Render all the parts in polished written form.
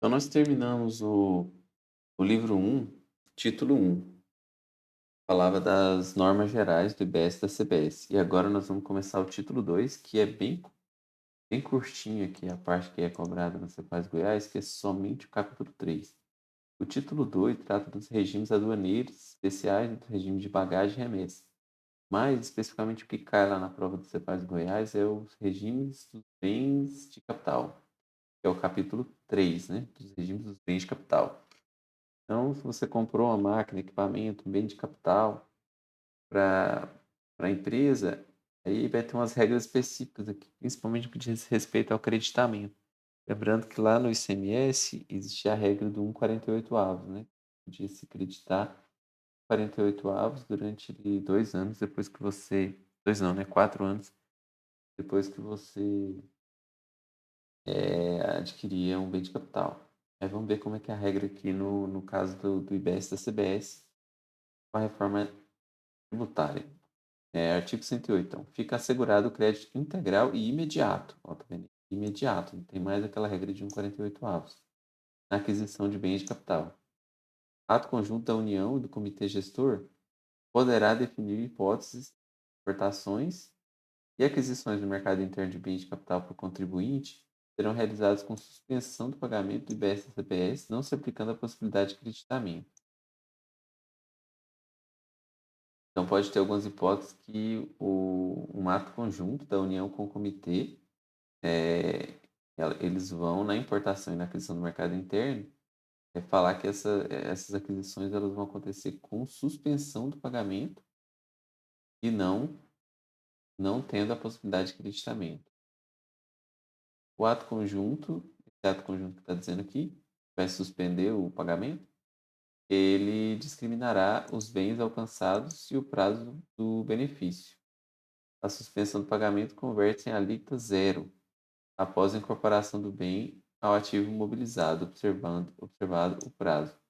Então, nós terminamos o livro um, título um, falava das normas gerais do IBS e da CBS. E agora nós vamos começar o título 2, que é bem curtinho aqui, a parte que é cobrada na Cepaz Goiás, que é somente o capítulo 3. O título 2 trata dos regimes aduaneiros especiais e do regime de bagagem e remessa. Mais especificamente o que cai lá na prova do Cepaz Goiás é os regimes dos bens de capital, que é o capítulo 3, né? Dos regimes dos bens de capital. Então, se você comprou uma máquina, equipamento, um bem de capital para a empresa, aí vai ter umas regras específicas aqui, principalmente no que diz respeito ao creditamento. Lembrando que lá no ICMS existe a regra do 1,48 avos, né? De se creditar 48 avos durante 2 anos depois que você. Dois não, né? 4 anos depois que você adquirir um bem de capital. Aí vamos ver como é que é a regra aqui no caso do IBS e da CBS com a reforma tributária. Artigo 108. Então, fica assegurado o crédito integral e imediato. Ó, tá vendo? Imediato. Não tem mais aquela regra de 1,48 avos. Na aquisição de bens de capital. Ato conjunto da União e do Comitê Gestor poderá definir hipóteses, importações e aquisições no mercado interno de bens de capital por contribuinte serão realizadas com suspensão do pagamento do IBS e CBS, não se aplicando a possibilidade de creditamento. Então, pode ter algumas hipóteses que um ato conjunto da União com o Comitê eles vão na importação e na aquisição do mercado interno falar que essas aquisições elas vão acontecer com suspensão do pagamento e não tendo a possibilidade de creditamento. O ato conjunto, esse ato conjunto que está dizendo aqui, vai suspender o pagamento, ele discriminará os bens alcançados e o prazo do benefício. A suspensão do pagamento converte em alíquota zero após a incorporação do bem ao ativo mobilizado, observado o prazo.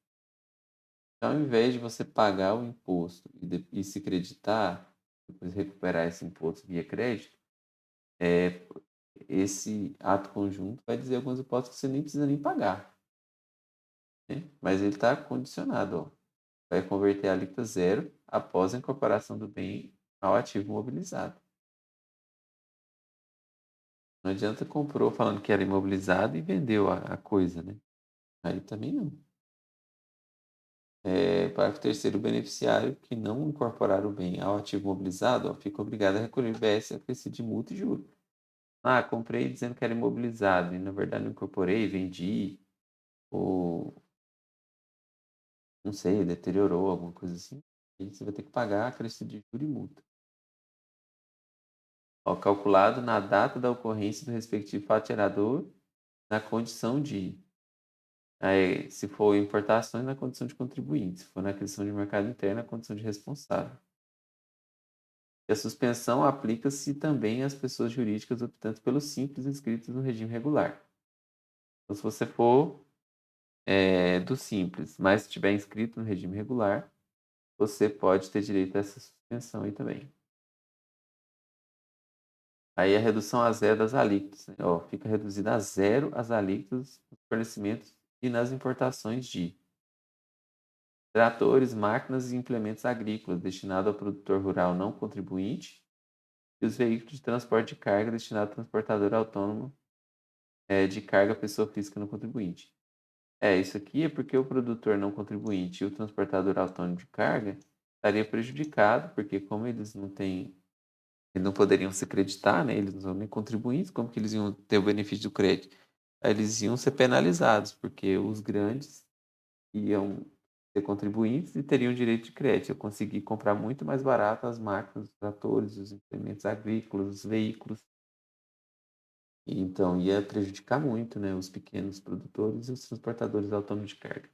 Então, ao invés de você pagar o imposto e se creditar, depois recuperar esse imposto via crédito, é, esse ato conjunto vai dizer algumas hipóteses que você nem precisa nem pagar, né? Mas ele está condicionado, ó. Vai converter a alíquota zero após a incorporação do bem ao ativo mobilizado. Não adianta comprou falando que era imobilizado e vendeu a coisa, né? Aí também não. Parágrafo 3º, o beneficiário que não incorporar o bem ao ativo mobilizado, ó, fica obrigado a recolher BS acrescido de multa e juros. Ah, comprei dizendo que era imobilizado e na verdade não incorporei, vendi, ou não sei, deteriorou, alguma coisa assim. Aí você vai ter que pagar acrescido de juros e multa. Ó, calculado na data da ocorrência do respectivo fato gerador, na condição de. Aí, se for importações, na condição de contribuinte. Se for na aquisição de mercado interno, na condição de responsável. E a suspensão aplica-se também às pessoas jurídicas optantes pelo simples inscritos no regime regular. Então, se você for do simples, mas estiver inscrito no regime regular, você pode ter direito a essa suspensão aí também. Aí a redução a zero das alíquotas, né? Ó, fica reduzida a zero as alíquotas nos fornecimentos e nas importações de tratores, máquinas e implementos agrícolas destinados ao produtor rural não contribuinte e os veículos de transporte de carga destinados ao transportador autônomo de carga pessoa física não contribuinte. Isso aqui é porque o produtor não contribuinte e o transportador autônomo de carga estaria prejudicado, porque como eles não poderiam se creditar, né? Eles não são nem contribuintes, como que eles iam ter o benefício do crédito? Aí eles iam ser penalizados, porque os grandes iam ser contribuintes e teriam direito de crédito. Eu consegui comprar muito mais barato as máquinas, os tratores, os implementos agrícolas, os veículos. E então ia prejudicar muito, né, os pequenos produtores e os transportadores autônomos de carga.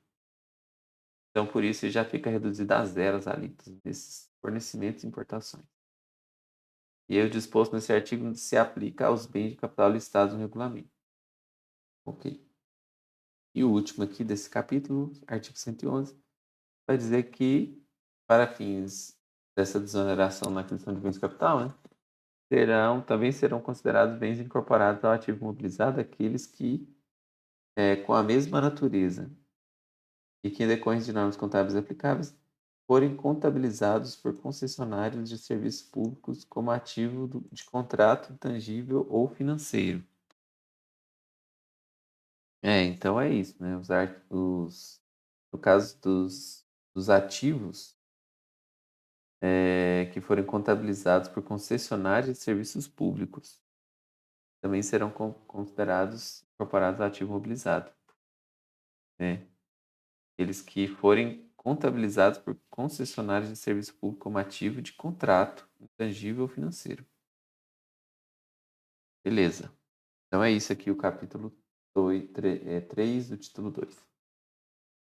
Então, por isso, já fica reduzida a zero as alíquotas desses fornecimentos e importações. E aí, o disposto nesse artigo se aplica aos bens de capital listados no regulamento. Ok. E o último aqui desse capítulo, artigo 111, vai dizer que, para fins dessa desoneração na aquisição de bens de capital, né, também serão considerados bens incorporados ao ativo mobilizado aqueles que com a mesma natureza e que, em decorrência de normas contábeis aplicáveis, forem contabilizados por concessionários de serviços públicos como ativo de contrato intangível ou financeiro. Então é isso, né? No caso dos ativos que forem contabilizados por concessionários de serviços públicos, também serão considerados incorporados a ativo mobilizado, né? Eles que forem contabilizados por concessionários de serviço público como ativo de contrato intangível ou financeiro. Beleza. Então é isso aqui o capítulo 3 do título 2.